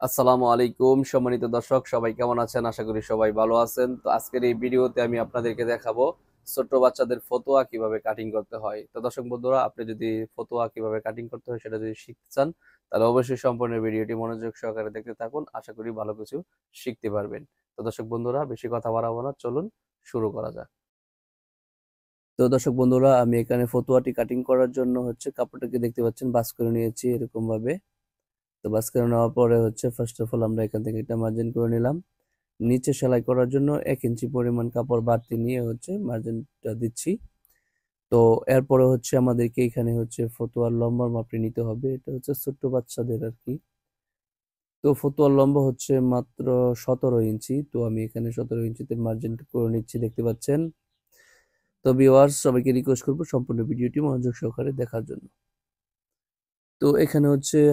আসসালামু আলাইকুম সম্মানিত দর্শক, সবাই কেমন আছেন? আশা করি সবাই ভালো আছেন। তো আজকের এই ভিডিওতে আমি আপনাদেরকে দেখাবো ছোট্ট বাচ্চাদের ফতোয়া কিভাবে কাটিং করতে হয়। তো দর্শক বন্ধুরা, আপনি যদি ফতোয়া কিভাবে কাটিং করতে হয় সেটা যদি শিখতে চান, তাহলে অবশ্যই সম্পূর্ণ ভিডিওটি মনোযোগ সহকারে দেখতে থাকুন। আশা করি ভালো কিছু শিখতে পারবেন। তো দর্শক বন্ধুরা, বেশি কথা বাড়াবো না, চলুন শুরু করা যাক। তো দর্শক বন্ধুরা, আমি এখানে ফতোয়াটি কাটিং করার জন্য কাপড়টাকে দেখতে পাচ্ছেন বাস করে নিয়েছি এরকম ভাবে। তো বাস করে নেওয়ার পরে ফার্স্ট অফ অল আমরা এখান থেকে একটা মার্জিন করে নিলাম। নিচে সেলাই করার জন্য 1 ইঞ্চি পরিমাণ কাপড় বাড়তি নিয়ে মার্জিনটা দিচ্ছি। তো এরপরে আমাদেরকে এখানে ফতুয়ার লম্বার মাপটি নিতে হবে। এটা ছোট্ট বাচ্চাদের আর কি। তো ফতুয়ার লম্বা মাত্র 17 ইঞ্চি। তো আমি এখানে 17 ইঞ্চিতে মার্জিন করে নিচ্ছি, দেখতে পাচ্ছেন। তো ভিউয়ার্স, সবাইকে রিকোয়েস্ট করবো সম্পূর্ণ ভিডিওটি মনোযোগ সহকারে দেখার জন্য। তো এখানে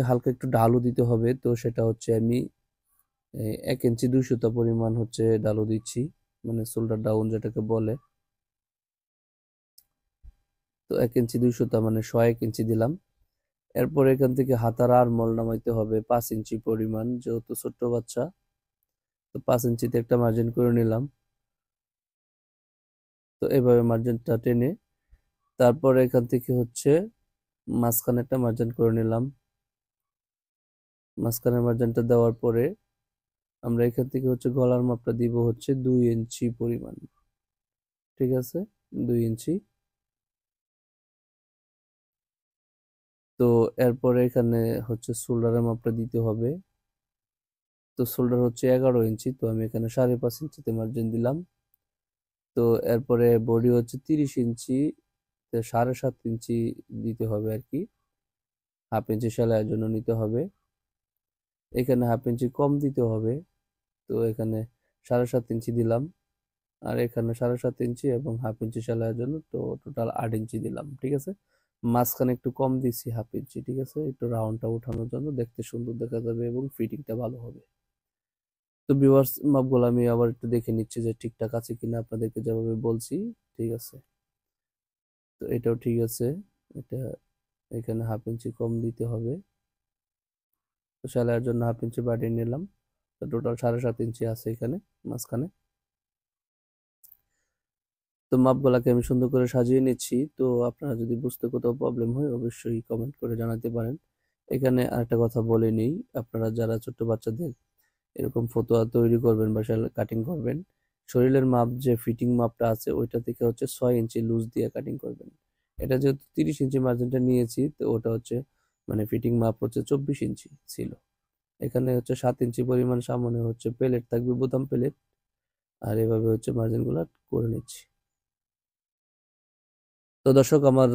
হালকা একটু ঢালু দিতে হবে। তো সেটা আমি 1 ইঞ্চি 2 সুতা পরিমাণ ঢালু দিচ্ছি, মানে শোল্ডার ডাউন যেটাকে বলে। তো 1 ইঞ্চি 2 সুতা মানে 1/1 ইঞ্চি দিলাম। এরপর এখান থেকে হাতার আরমোল নামাইতে হবে 5 ইঞ্চি পরিমাণ, যেহেতু ছোট্ট বাচ্চা। তো 5 ইঞ্চিতে একটা মার্জিন করে নিলাম। তো এইভাবে মার্জিনটা টেনে তারপর এখান থেকে মাঝখানে একটা মার্জিন করে নিলাম। মাঝখানে মার্জিনটা দেওয়ার পরে আমরা এখান থেকে গলার মাপটা দিব 2 ইঞ্চি পরিমাণ। ঠিক আছে, 2 ইঞ্চি। তো এরপরে এখানে শোল্ডারের মাপটা দিতে হবে। তো শোল্ডার 11 ইঞ্চি, তো আমি এখানে 5.5 ইঞ্চিতে মার্জিন দিলাম। তো এরপরে বডি 30 ইঞ্চি, 7.5 ইঞ্চি দিতে হবে আর কি। 1/2 ইঞ্চি সেলাইয়ের জন্য নিতে হবে। এখানে 1/2 ইঞ্চি কম দিতে হবে। তো এখানে 7.5 ইঞ্চি দিলাম, আর এখানে 7.5 ইঞ্চি এবং 1/2 ইঞ্চি সেলাইয়ের জন্য, তো টোটাল 8 ইঞ্চি দিলাম। ঠিক আছে, মাঝখানে একটু কম দিছি 1/2 ইঞ্চি। ঠিক আছে, একটু রাউন্ডটা উঠানোর জন্য, দেখতে সুন্দর দেখা যাবে এবং ফিটিংটা ভালো হবে। তো ভিউয়ার্স, মাপগুলো আমি আবার একটু দেখে নিচ্ছি যে ঠিকঠাক আছে কিনা, আপনাদেরকে যেভাবে বলছি। ঠিক আছে, তো এটাও ঠিক আছে। এটা এখানে 1/2 ইঞ্চি কম দিতে হবে। তো সেলাইয়ের জন্য 1/2 ইঞ্চি বাড়িয়ে নিলাম। তো টোটাল 7.5 ইঞ্চি আছে এখানে মাঝখানে। তো মাপগুলাকে আমি সুন্দর করে সাজিয়ে নিচ্ছি। তো আপনারা যদি বুঝতে কোথাও প্রবলেম হয় অবশ্যই কমেন্ট করে জানাতে পারেন। এখানে আরেকটা কথা বলে নেই, আপনারা যারা ছোট্ট বাচ্চাদের এরকম ফতোয়া তৈরি করবেন বা কাটিং করবেন, শরীরের মাপ যে ফিটিং মাপটা আছে ওইটা থেকে 6 ইঞ্চি লুজ দিয়ে কাটিং করবেন। এটা যেহেতু 30 ইঞ্চি মার্জিনটা নিয়েছি, তো ওটা মানে ফিটিং মাপ 24 ইঞ্চি ছিল। এখানে 7 ইঞ্চি পরিমাণ সামনে প্লেট থাকবে, বোতাম প্লেট। আর এভাবে মার্জিন গুলা করে নিচ্ছি। তো দর্শক, আমার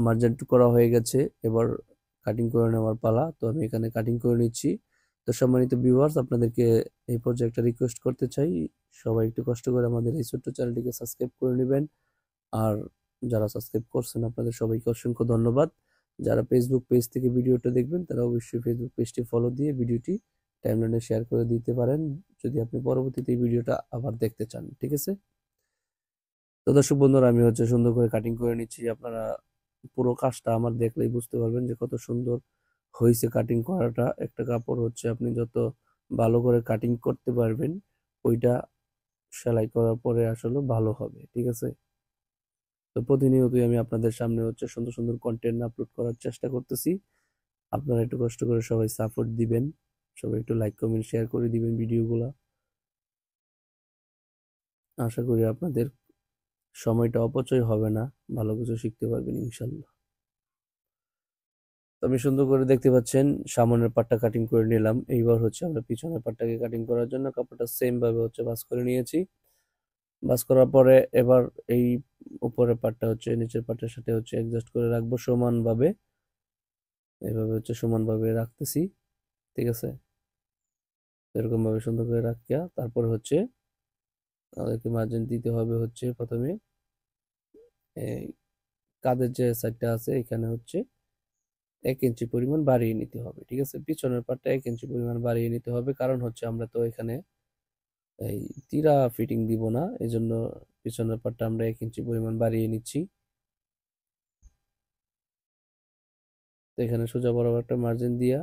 মার্জিন করা হয়ে গেছে। এবার কাটিং করে নেওয়ার পালা। তো আমি এখানে কাটিং করে নিচ্ছি। তো সম্মানিত ভিউয়ার্স, আপনাদেরকে এই পর্যায়ে একটা রিকোয়েস্ট করতে চাই, সবাই একটু কষ্ট করে আমাদের এই ছোট্ট চ্যানেলটিকে সাবস্ক্রাইব করে নেবেন। আর যারা সাবস্ক্রাইব করছেন আপনাদের সবাইকে অসংখ্য ধন্যবাদ। যারা ফেসবুক পেজ থেকে ভিডিওটা দেখবেন তারা অবশ্যই ফেসবুক পেজটি ফলো দিয়ে ভিডিওটি টাইমলাইনে শেয়ার করে দিতে পারেন, যদি আপনি পরবর্তীতে এই ভিডিওটা আবার দেখতে চান। ঠিক আছে, তো দর্শক বন্ধুরা, আমি সুন্দর করে কাটিং করে নিচ্ছি। আপনারা পুরো কাজটা আমার দেখলেই বুঝতে পারবেন যে কত সুন্দর হয়েছে কাটিং করাটা। একটা কাপড় আপনি যত ভালো করে কাটিং করতে পারবেন, ওইটা সেলাই করার পরে আসলে ভালো হবে। ঠিক আছে, তো প্রতিনিয়তই আমি আপনাদের সামনে সুন্দর সুন্দর কন্টেন্ট আপলোড করার চেষ্টা করতেছি। আপনারা একটু কষ্ট করে সবাই সাপোর্ট দিবেন, সবাই একটু লাইক কমেন্ট শেয়ার করে দিবেন ভিডিওগুলা। আশা করি আপনাদের সময়টা অপচয় হবে না, ভালো কিছু শিখতে পারবেন ইনশাল্লাহ। তো আমি সুন্দর করে দেখতে পাচ্ছেন সামনের পাটটা কাটিং করে নিলাম। এইবার আমরা পিছনের পাটটাকে কাটিং করার জন্য কাপড়টা সেম ভাবে ভাঁজ করে নিয়েছি। ভাঁজ করার পরে এবার এই উপরের পাটটা নিচের পাটের সাথে অ্যাডজাস্ট করে রাখবো সমানভাবে। এইভাবে সমানভাবে রাখতেছি। ঠিক আছে, এরকম ভাবে সুন্দর করে রাখিয়া তারপরে আমাদেরকে মার্জিন দিতে হবে প্রথমে এই কাঁধের যে সাইডটা আছে এখানে 1 ইঞ্চি পরিমাণ বাড়িয়ে নিতে হবে। ঠিক আছে, পিছনের পাটটা 1 ইঞ্চি পরিমাণ বাড়িয়ে নিতে হবে, কারণ আমরা তো এখানে এই তীরা ফিটিং দিব না, এই জন্য পিছনের পাটটা আমরা 1 ইঞ্চি পরিমাণ বাড়িয়ে নিচ্ছি। তো এখানে সোজা বরাবর একটা মার্জিন দিয়া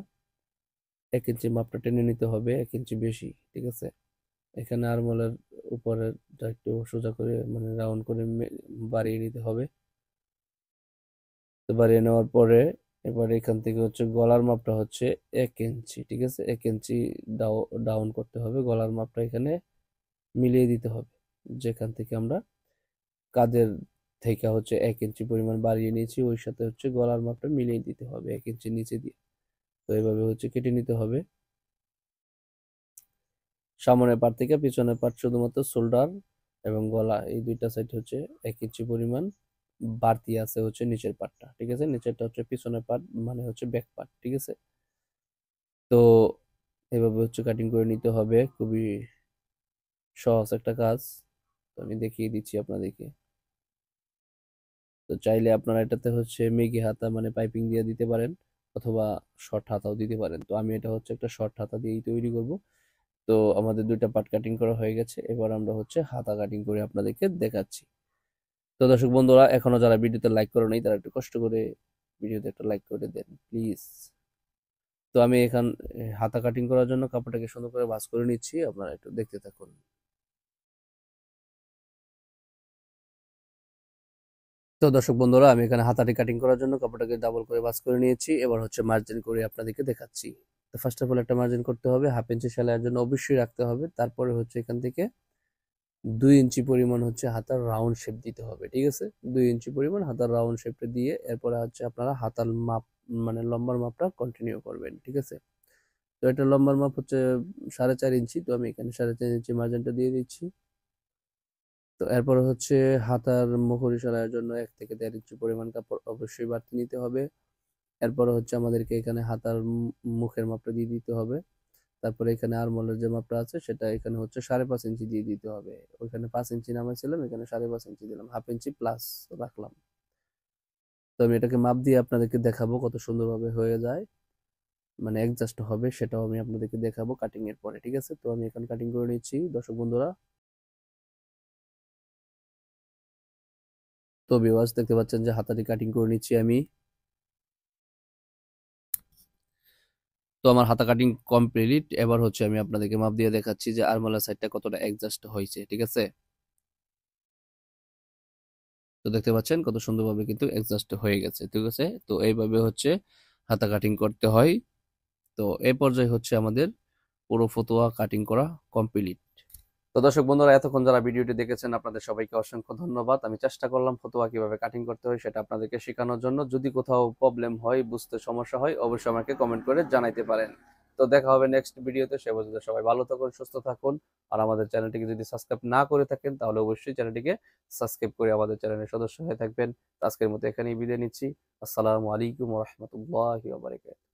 1 ইঞ্চি মাপটা টেনে নিতে হবে, 1 ইঞ্চি বেশি, ঠিক আছে। এখানে আরমোলের উপরেরটা একটু সোজা করে মানে রাউন্ড করে বাড়িয়ে নিতে হবে। তো বাড়িয়ে নেওয়ার পরে এবার এখান থেকে হচ্ছে গলার মাপটা হচ্ছে 1 ইঞ্চি, ঠিক আছে। 1 ইঞ্চি ডাউন করতে হবে, গলার মাপটা এখানে মিলিয়ে দিতে হবে। যেখান থেকে আমরা কাঁধের থেকে হচ্ছে 1 ইঞ্চি পরিমাণ বাড়িয়ে নিয়েছি, ওই সাথে হচ্ছে গলার মাপটা মিলিয়ে দিতে হবে 1 ইঞ্চি নিচে দিয়ে। তো এইভাবে হচ্ছে কেটে নিতে হবে। সামনের পার্ট থেকে পিছনের পার্ট শুধুমাত্র শোল্ডার এবং গলা এই দুইটা সাইড হচ্ছে 1 ইঞ্চি পরিমাণ বাড়তি আছে হচ্ছে নিচের পার্টটা, ঠিক আছে। নিচেরটা হচ্ছে পিছনের পার্ট মানে হচ্ছে ব্যাক পার্ট, ঠিক আছে। তো এভাবে হচ্ছে কাটিং করে নিতে হবে, খুবই সহজ একটা কাজ। তো আমি দেখিয়ে দিচ্ছি আপনাদেরকে। তো চাইলে আপনারা এটাতে হচ্ছে মেগি হাতা মানে পাইপিং দিয়ে দিতে পারেন, অথবা শর্ট হাতাও দিতে পারেন। তো আমি এটা হচ্ছে একটা শর্ট হাতা দিয়েই তৈরি করব। তো আমাদের দুইটা পার্ট কাটিং করা হয়ে গেছে, এবার আমরা হচ্ছে হাতা কাটিং করে আপনাদেরকে দেখাচ্ছি। তো দর্শক বন্ধুরা, এখনো যারা ভিডিওতে লাইক করে নাই তারা একটু কষ্ট করে ভিডিওতে একটা লাইক করে দেন প্লিজ। তো আমি হাতা কাটিং করার জন্য কাপড়টাকে সুন্দর করে ভাঁজ করে নিচ্ছি, আপনারা একটু দেখতে থাকুন। তো দর্শক বন্ধুরা, আমি এখানে হাতাটি কাটিং করার জন্য কাপড়টাকে ডাবল করে ভাঁজ করে নিয়েছি, এবার হচ্ছে মার্জিন করে আপনাদেরকে দেখাচ্ছি। তো ফার্স্ট অফ অল একটা মার্জিন করতে হবে, 1/2 ইঞ্চি সেলাইয়ের জন্য অবশ্যই রাখতে হবে। তারপরে হচ্ছে এখান থেকে 2 ইঞ্চি পরিমাণ হচ্ছে হাতার রাউন্ড শেপ দিতে হবে, ঠিক আছে। 2 ইঞ্চি পরিমাণ হাতার রাউন্ড শেপটা দিয়ে এরপরে হচ্ছে আপনারা হাতার মাপ মানে লম্বার মাপটা কন্টিনিউ করবেন, ঠিক আছে। তো এটা লম্বার মাপ হচ্ছে 4.5 ইঞ্চি, তো আমি এখানে 4.5 ইঞ্চি মার্জিনটা দিয়ে দিচ্ছি। তো এরপর হচ্ছে হাতার মুহুরি সেলাইয়ের জন্য 1 থেকে 1.5 ইঞ্চি পরিমাণ কাপড় অবশ্যই বাড়তি নিতে হবে। এরপর হচ্ছে আমাদেরকে এখানে হাতার মুখের মাপটা দিয়ে দিতে হবে। তারপরে এখানে আরমোলের যে মাপটা আছে সেটা এখানে হচ্ছে 5.5 ইঞ্চি দিয়ে দিতে হবে। ওইখানে 5 ইঞ্চি নামাইছিলাম, এখানে 5.5 ইঞ্চি দিলাম, 1/2 ইঞ্চি প্লাস রাখলাম। তো আমি এটাকে মাপ দিয়ে আপনাদেরকে দেখাবো কত সুন্দরভাবে হয়ে যায়, মানে অ্যাডজাস্ট হবে, সেটাও আমি আপনাদেরকে দেখাবো কাটিং এর পরে, ঠিক আছে। তো আমি এখন কাটিং করে নিচ্ছি দর্শক বন্ধুরা। তো ভিউয়ার্স, দেখতে পাচ্ছেন যে হাতাটি কাটিং করে নিচ্ছি আমি। তো আমার হাতা কাটিং কমপ্লিট, এবার হচ্ছে আমি আপনাদেরকে মাপ দিয়ে দেখাচ্ছি যে আরমোলার সাইডটা কতটা অ্যাডজাস্ট হয়েছে, ঠিক আছে। তো দেখতে পাচ্ছেন কত সুন্দরভাবে কিন্তু অ্যাডজাস্ট হয়ে গেছে, ঠিক আছে। তো এইভাবে হচ্ছে হাতা কাটিং করতে হয়। তো এই পর্যায়ে হচ্ছে আমাদের পুরো ফতুয়া কাটিং করা কমপ্লিট। তো দর্শক বন্ধুরা, এতক্ষণ যারা ভিডিওটি দেখেছেন আপনাদের সবাইকে অসংখ্য ধন্যবাদ। আমি চেষ্টা করলাম ফতুয়া কিভাবে কাটিং করতে হয় সেটা আপনাদেরকে শেখানোর জন্য। যদি কোথাও প্রবলেম হয়, বুঝতে সমস্যা হয়, অবশ্যই আমাকে কমেন্ট করে জানাইতে পারেন। তো দেখা হবে নেক্সট ভিডিওতে। সে পর্যন্ত সবাই ভালো থাকুন, সুস্থ থাকুন। আর আমাদের চ্যানেলটিকে যদি সাবস্ক্রাইব না করে থাকেন তাহলে অবশ্যই চ্যানেলটিকে সাবস্ক্রাইব করে আমাদের চ্যানেলের সদস্য হয়ে থাকবেন। আজকের মতো এখানেই বিদায় নিচ্ছি। আসসালামু আলাইকুম ওয়া রাহমাতুল্লাহি ওয়া বারাকাতুহু।